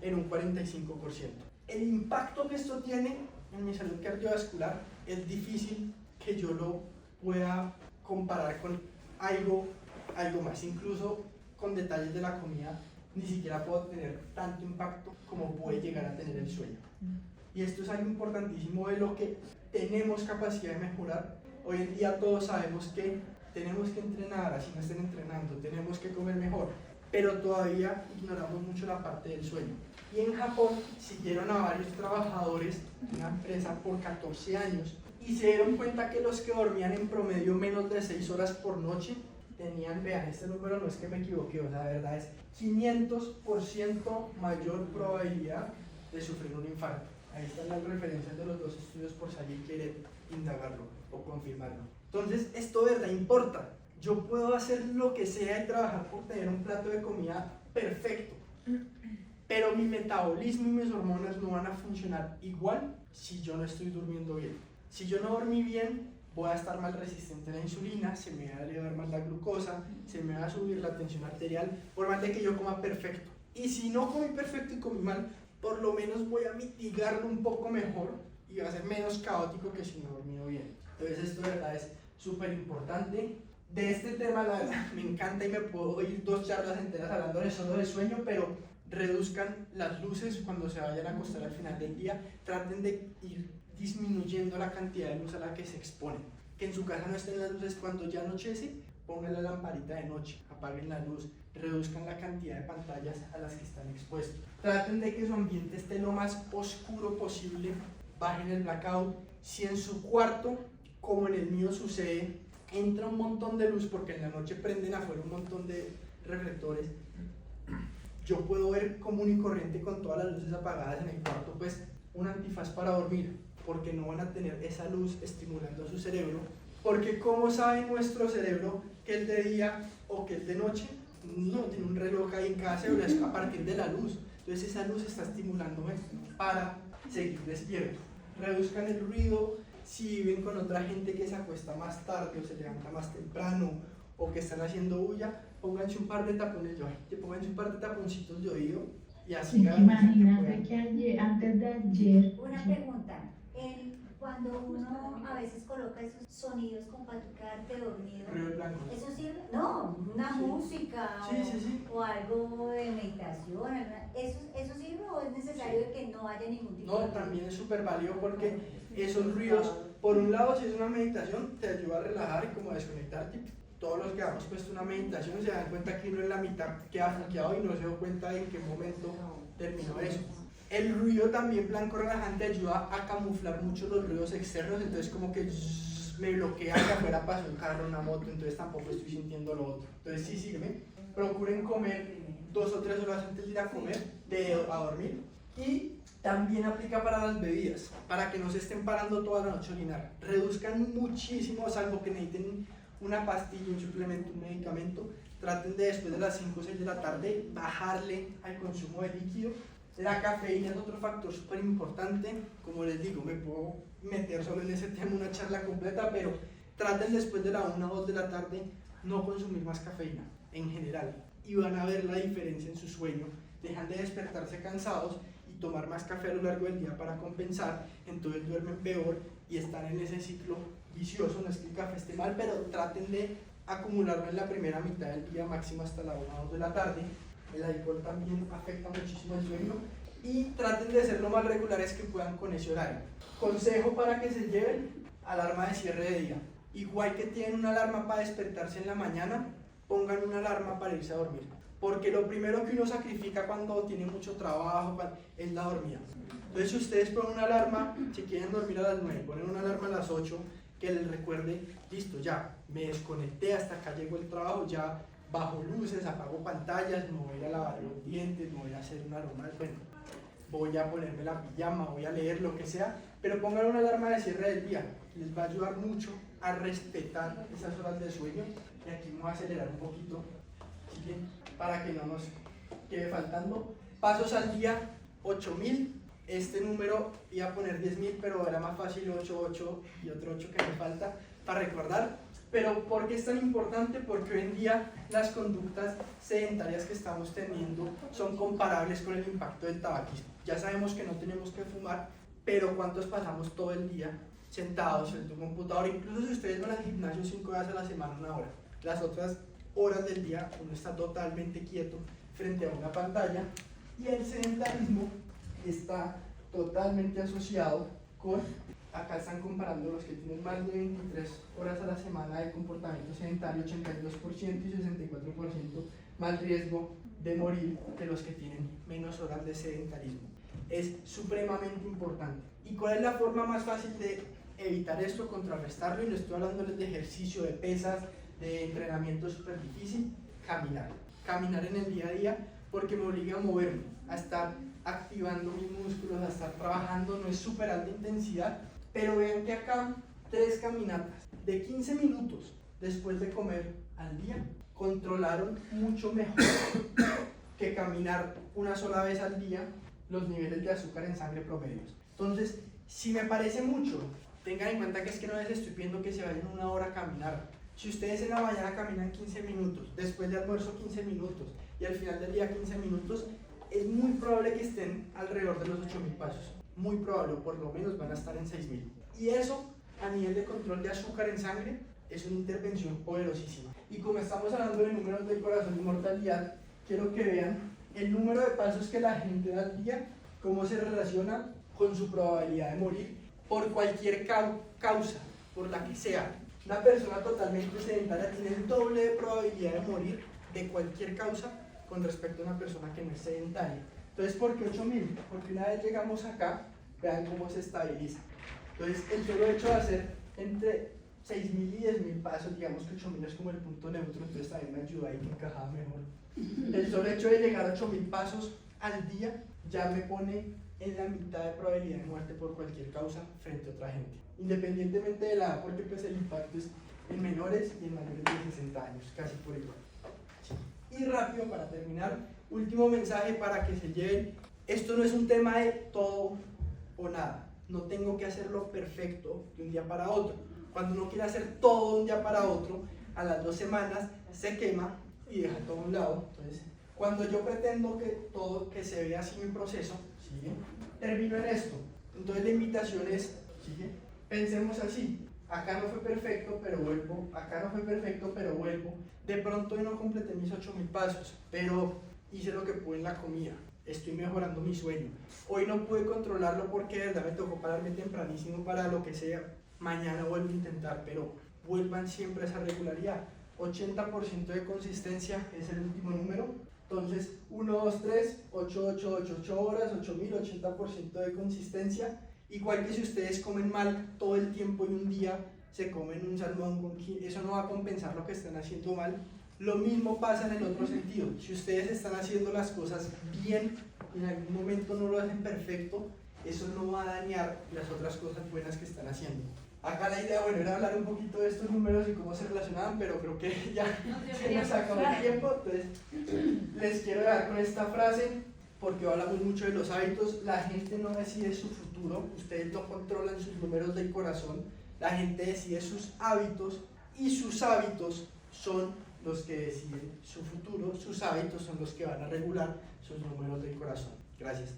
en un 45%. El impacto que esto tiene en mi salud cardiovascular es difícil que yo lo pueda comparar con algo más, incluso con detalles de la comida ni siquiera puedo tener tanto impacto como puede llegar a tener el sueño. Y esto es algo importantísimo de lo que tenemos capacidad de mejorar. Hoy en día todos sabemos que tenemos que entrenar, así no estén entrenando, tenemos que comer mejor, pero todavía ignoramos mucho la parte del sueño. Y en Japón siguieron a varios trabajadores de una empresa por 14 años y se dieron cuenta que los que dormían en promedio menos de 6 horas por noche tenían, vean, este número no es que me equivoqué, o sea, la verdad es 500% mayor probabilidad de sufrir un infarto. Ahí están las referencias de los dos estudios por si alguien quiere indagarlo o confirmarlo. Entonces, esto de verdad importa. Yo puedo hacer lo que sea y trabajar por tener un plato de comida perfecto, pero mi metabolismo y mis hormonas no van a funcionar igual si yo no estoy durmiendo bien. Si yo no dormí bien, voy a estar mal resistente a la insulina, se me va a elevar más la glucosa, se me va a subir la tensión arterial, por más de que yo coma perfecto. Y si no comí perfecto y comí mal, por lo menos voy a mitigarlo un poco mejor y va a ser menos caótico que si no he dormido bien. Entonces esto de verdad es súper importante. De este tema la verdad me encanta y me puedo ir 2 charlas enteras hablando de solo de sueño, pero reduzcan las luces cuando se vayan a acostar al final del día, traten de ir disminuyendo la cantidad de luz a la que se exponen. Que en su casa no estén las luces cuando ya anochece, pongan la lamparita de noche, apaguen la luz, reduzcan la cantidad de pantallas a las que están expuestos. Traten de que su ambiente esté lo más oscuro posible, bajen el blackout. Si en su cuarto, como en el mío sucede, entra un montón de luz porque en la noche prenden afuera un montón de reflectores, yo puedo ver común y corriente con todas las luces apagadas en el cuarto, pues un antifaz para dormir, porque no van a tener esa luz estimulando su cerebro, porque ¿cómo sabe nuestro cerebro que es de día o que es de noche? No, tiene un reloj ahí en cada cerebro, es a partir de la luz, entonces esa luz está estimulándome para seguir despierto. Reduzcan el ruido. Si viven con otra gente que se acuesta más tarde o se levanta más temprano o que están haciendo bulla, pónganse un par de tapones pónganse un par de taponcitos de oído y así imagínate que antes de ayer Una pregunta, cuando uno a veces coloca esos sonidos como para quedarte dormido, ruido blanco. ¿eso sirve? No, una música Sí. o algo de meditación, ¿eso sirve o es necesario que no haya ningún tipo de No, también es súper válido porque esos ruidos, por un lado, si es una meditación, te ayuda a relajar y como a desconectarte. Todos los que hemos puesto una meditación se dan cuenta que uno en la mitad queda bloqueado y no se dio cuenta de en qué momento terminó eso. El ruido también blanco relajante ayuda a camuflar mucho los ruidos externos, entonces como que me bloquea que afuera pasó un carro, una moto, entonces tampoco estoy sintiendo lo otro. Entonces sí sirve. Procuren comer 2 o 3 horas antes de ir a comer, a dormir. Y también aplica para las bebidas, para que no se estén parando toda la noche a orinar. Reduzcan muchísimo, salvo que necesiten una pastilla, un suplemento, un medicamento. Traten de después de las 5 o 6 de la tarde bajarle al consumo de líquido. La cafeína es otro factor súper importante. Como les digo, me puedo meter solo en ese tema una charla completa, pero traten después de la 1 o 2 de la tarde no consumir más cafeína en general y van a ver la diferencia en su sueño. Dejan de despertarse cansados y tomar más café a lo largo del día para compensar, entonces duermen peor y están en ese ciclo vicioso. No es que el café esté mal, pero traten de acumularlo en la primera mitad del día, máximo hasta la 1 o 2 de la tarde. El alcohol también afecta muchísimo el sueño y traten de ser lo más regulares que puedan con ese horario. Consejo para que se lleven: alarma de cierre de día. Igual que tienen una alarma para despertarse en la mañana, pongan una alarma para irse a dormir. Porque lo primero que uno sacrifica cuando tiene mucho trabajo es la dormida. Entonces, si ustedes ponen una alarma, si quieren dormir a las 9, ponen una alarma a las 8 que les recuerde: listo, ya me desconecté, hasta acá llegó el trabajo, ya bajo luces, apago pantallas, me voy a lavar los dientes, me voy a hacer una aroma, bueno, voy a ponerme la pijama, voy a leer, lo que sea, pero pongan una alarma de cierre del día. Les va a ayudar mucho a respetar esas horas de sueño. Y aquí vamos a acelerar un poquito, ¿sí? Para que no nos quede faltando. Pasos al día, 8.000. Este número iba a poner 10.000, pero era más fácil 8 y otro 8 que me falta para recordar. Pero ¿por qué es tan importante? Porque hoy en día las conductas sedentarias que estamos teniendo son comparables con el impacto del tabaquismo. Ya sabemos que no tenemos que fumar, pero ¿cuántos pasamos todo el día sentados en tu computador? Incluso si ustedes van al gimnasio 5 días a la semana, 1 hora, las otras horas del día uno está totalmente quieto frente a una pantalla, y el sedentarismo está totalmente asociado con, acá están comparando los que tienen más de 23 horas a la semana de comportamiento sedentario, 82% y 64% más riesgo de morir que los que tienen menos horas de sedentarismo. Es supremamente importante. ¿Y cuál es la forma más fácil de evitar esto, contrarrestarlo? Y no estoy hablándoles de ejercicio, de pesas, de entrenamiento súper difícil. Caminar en el día a día, porque me obliga a moverme, a estar activando mis músculos, a estar trabajando. No es súper alta intensidad, pero vean que acá 3 caminatas de 15 minutos después de comer al día controlaron mucho mejor que caminar una sola vez al día los niveles de azúcar en sangre promedios. Entonces, si me parece mucho, tengan en cuenta que es que no les estoy pidiendo que se vayan 1 hora a caminar. Si ustedes en la mañana caminan 15 minutos, después de almuerzo 15 minutos y al final del día 15 minutos, es muy probable que estén alrededor de los 8.000 pasos. Muy probable, o por lo menos van a estar en 6.000. Y eso, a nivel de control de azúcar en sangre, es una intervención poderosísima. Y como estamos hablando de números del corazón y mortalidad, quiero que vean el número de pasos que la gente da al día, cómo se relaciona con su probabilidad de morir por cualquier causa, por la que sea. Una persona totalmente sedentaria tiene el doble de probabilidad de morir de cualquier causa con respecto a una persona que no es sedentaria. Entonces, ¿por qué 8.000? Porque una vez llegamos acá, vean cómo se estabiliza. Entonces, el solo hecho de hacer entre 6.000 y 10.000 pasos, digamos que 8.000 es como el punto neutro, entonces también me ayuda ahí que encajaba mejor. El solo hecho de llegar a 8.000 pasos al día ya me pone en la mitad de probabilidad de muerte por cualquier causa frente a otra gente, independientemente de la edad, porque pues el impacto es en menores y en mayores de 60 años, casi por igual. Y rápido, para terminar, último mensaje para que se lleven: esto no es un tema de todo o nada, no tengo que hacerlo perfecto de un día para otro. Cuando uno quiere hacer todo de un día para otro, a las 2 semanas se quema y deja todo a un lado. Entonces, cuando yo pretendo que se vea así mi proceso, ¿sigue? Termino en esto. Entonces la invitación es, ¿sigue? Pensemos así: acá no fue perfecto, pero vuelvo, acá no fue perfecto, pero vuelvo. De pronto yo no completé mis 8.000 pasos, pero hice lo que pude en la comida, estoy mejorando mi sueño. Hoy no pude controlarlo porque de verdad me tocó pararme tempranísimo para lo que sea. Mañana vuelvo a intentar, pero vuelvan siempre a esa regularidad. 80% de consistencia es el último número. Entonces, 1, 2, 3, 8, 8, 8, 8 horas, 8.000, 80% de consistencia. Igual que si ustedes comen mal todo el tiempo y un día se comen un salmón con eso no va a compensar lo que están haciendo mal. Lo mismo pasa en el otro sentido. Si ustedes están haciendo las cosas bien y en algún momento no lo hacen perfecto, eso no va a dañar las otras cosas buenas que están haciendo. Acá la idea, bueno, era hablar un poquito de estos números y cómo se relacionaban, pero creo que ya se nos acabó el tiempo. Entonces, les quiero dejar con esta frase, porque hablamos mucho de los hábitos. La gente no decide su futuro, ustedes no controlan sus números del corazón, la gente decide sus hábitos, y sus hábitos son los que deciden su futuro, sus hábitos son los que van a regular sus números del corazón. Gracias.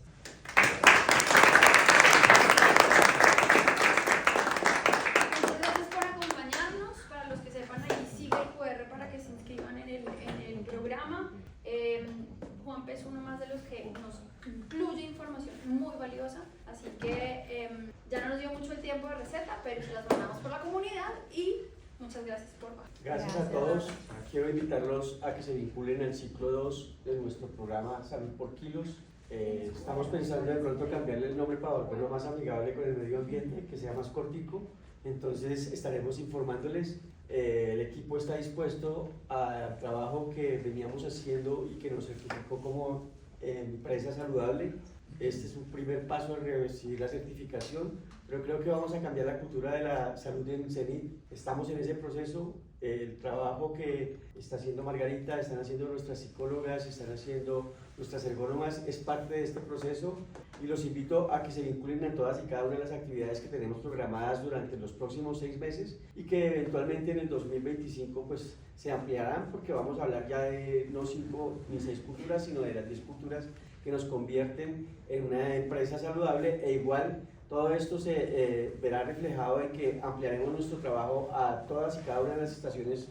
Juanpe es uno más de los que nos incluye información muy valiosa, así que ya no nos dio mucho el tiempo de receta, pero se las mandamos por la comunidad y muchas gracias por Gracias a todos. Quiero invitarlos a que se vinculen al ciclo 2 de nuestro programa Salud por Kilos. Estamos pensando de pronto cambiarle el nombre para volverlo más amigable con el medio ambiente, que sea más cortico. Entonces estaremos informándoles. El equipo está dispuesto al trabajo que veníamos haciendo y que nos certificó como empresa saludable. Este es un primer paso en recibir la certificación, pero creo que vamos a cambiar la cultura de la salud en CENIT. Estamos en ese proceso. El trabajo que está haciendo Margarita, están haciendo nuestras psicólogas, están haciendo nuestras ergónomas, es parte de este proceso, y los invito a que se vinculen a todas y cada una de las actividades que tenemos programadas durante los próximos 6 meses y que eventualmente en el 2025 pues se ampliarán, porque vamos a hablar ya de no 5 ni 6 culturas, sino de las 10 culturas que nos convierten en una empresa saludable. E igual todo esto se verá reflejado en que ampliaremos nuestro trabajo a todas y cada una de las estaciones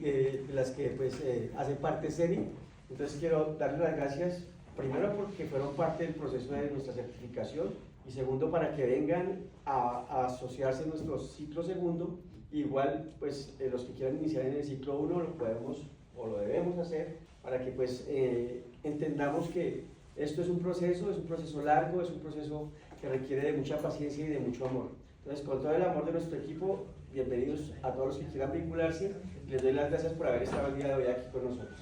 de las que pues, hacen parte CENI, Entonces quiero darles las gracias, primero porque fueron parte del proceso de nuestra certificación y segundo para que vengan a asociarse en nuestro ciclo segundo. Igual pues los que quieran iniciar en el ciclo 1 lo podemos o lo debemos hacer para que pues entendamos que esto es un proceso largo, es un proceso que requiere de mucha paciencia y de mucho amor. Entonces, con todo el amor de nuestro equipo, bienvenidos a todos los que quieran vincularse. Les doy las gracias por haber estado el día de hoy aquí con nosotros.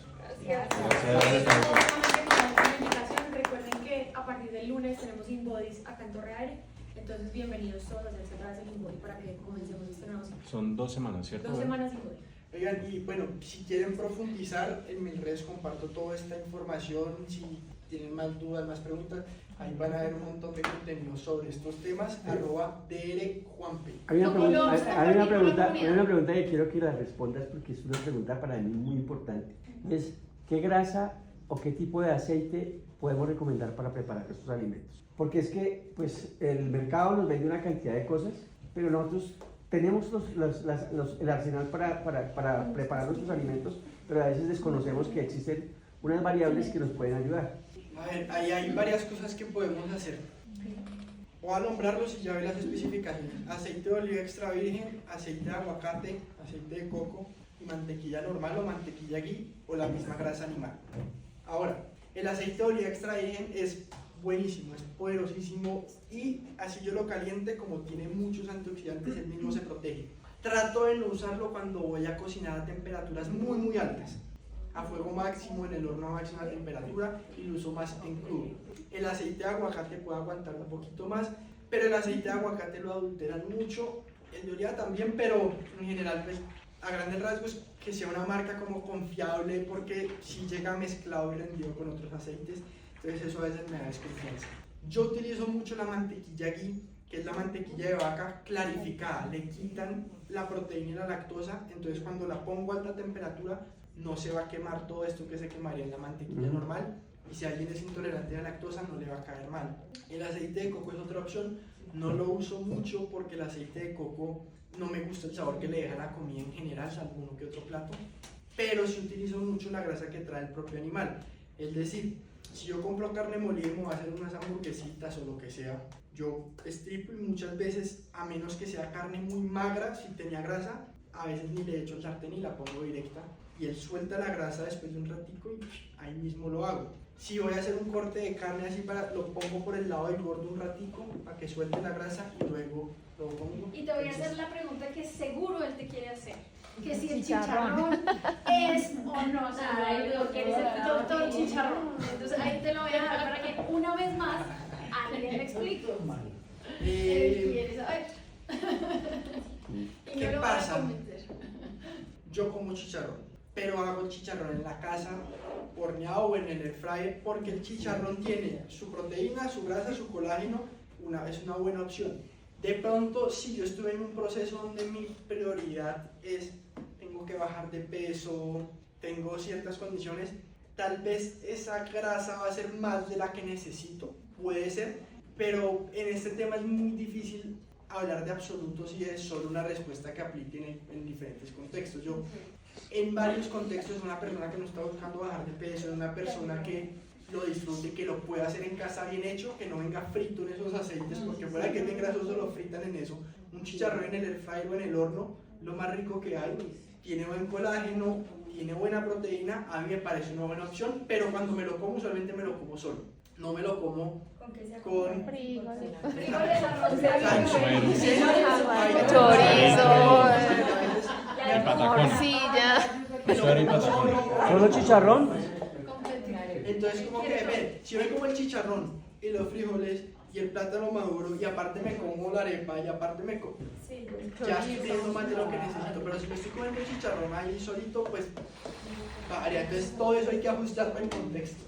Recuerden que a partir del lunes tenemos InBodies acá en Torreaire, entonces bienvenidos todos a hacerse otra vez el InBody para que comencemos este nuevo ciclo. Son 2 semanas, ¿cierto? 2 semanas InBody. Oigan, y bueno, si quieren profundizar, en mis redes comparto toda esta información. Si tienen más dudas, más preguntas, ahí van a ver un montón de contenido sobre estos temas. @drjuanpe. Hay una pregunta que quiero que la respondas porque es una pregunta para mí muy importante. Es, ¿qué grasa o qué tipo de aceite podemos recomendar para preparar estos alimentos? Porque es que pues, el mercado nos vende una cantidad de cosas, pero nosotros tenemos el arsenal para preparar nuestros alimentos, pero a veces desconocemos que existen unas variables que nos pueden ayudar. A ver, ahí hay varias cosas que podemos hacer. Voy a nombrarlos y ya ve las especificaciones. Aceite de oliva extra virgen, aceite de aguacate, aceite de coco y mantequilla normal o mantequilla ghee o la misma grasa animal. Ahora, el aceite de oliva extra virgen es buenísimo, es poderosísimo y así yo lo caliente, como tiene muchos antioxidantes, el mismo se protege. Trato de no usarlo cuando voy a cocinar a temperaturas muy altas, a fuego máximo, en el horno a máxima temperatura, y lo uso más en crudo. El aceite de aguacate puede aguantar un poquito más, pero el aceite de aguacate lo adulteran mucho, el de oliva también, pero en general pues, a grandes rasgos que sea una marca como confiable, porque si llega mezclado y rendido con otros aceites, entonces eso a veces me da desconfianza. Yo utilizo mucho la mantequilla ghee, que es la mantequilla de vaca clarificada, le quitan la proteína y la lactosa, entonces cuando la pongo a alta temperatura no se va a quemar todo esto que se quemaría en la mantequilla normal, y si alguien es intolerante a la lactosa no le va a caer mal. El aceite de coco es otra opción, no lo uso mucho porque el aceite de coco no me gusta el sabor que le deja a la comida en general, salvo uno que otro plato, pero sí utilizo mucho la grasa que trae el propio animal. Es decir, si yo compro carne molida y me voy a hacer unas hamburguesitas o lo que sea, yo estripo y muchas veces, a menos que sea carne muy magra, si tenía grasa, a veces ni le echo el sartén y la pongo directa, y él suelta la grasa después de un ratico y ahí mismo lo hago. Si voy a hacer un corte de carne así, lo pongo por el lado del gordo un ratico para que suelte la grasa y luego lo pongo. Y te voy a hacer la pregunta que seguro él te quiere hacer. Que si el Chicharrón. es o no saludable, porque eres el doctor chicharrón. Entonces ahí te lo voy a dejar para que una vez más alguien le explique. ¿Quieres saber? ¿Qué pasa? Yo como chicharrón, pero hago chicharrón en la casa, horneado o en el air fryer, porque el chicharrón tiene su proteína, su grasa, su colágeno, es una buena opción. De pronto, si yo estuve en un proceso donde mi prioridad es, tengo que bajar de peso, tengo ciertas condiciones, tal vez esa grasa va a ser más de la que necesito, puede ser, pero en este tema es muy difícil hablar de absolutos y es solo una respuesta que aplique en diferentes contextos. Yo, en varios contextos, una persona que no está buscando bajar de peso, una persona que lo disfrute, que lo pueda hacer en casa bien hecho, que no venga frito en esos aceites, porque fuera que es bien grasoso lo fritan en eso. Un chicharrón en el air fryer o en el horno, lo más rico que hay, tiene buen colágeno, tiene buena proteína, a mí me parece una buena opción, pero cuando me lo como, usualmente me lo como solo, no me lo como con frijoles, chorizo, morcilla. ¿Solo chicharrón? Entonces como que, ver, si yo me como el chicharrón y los frijoles y el plátano maduro y aparte me como la arepa y aparte me como, ya estoy teniendo más de lo que necesito, pero si me estoy comiendo el chicharrón ahí solito, pues varía. Entonces todo eso hay que ajustarlo en contexto.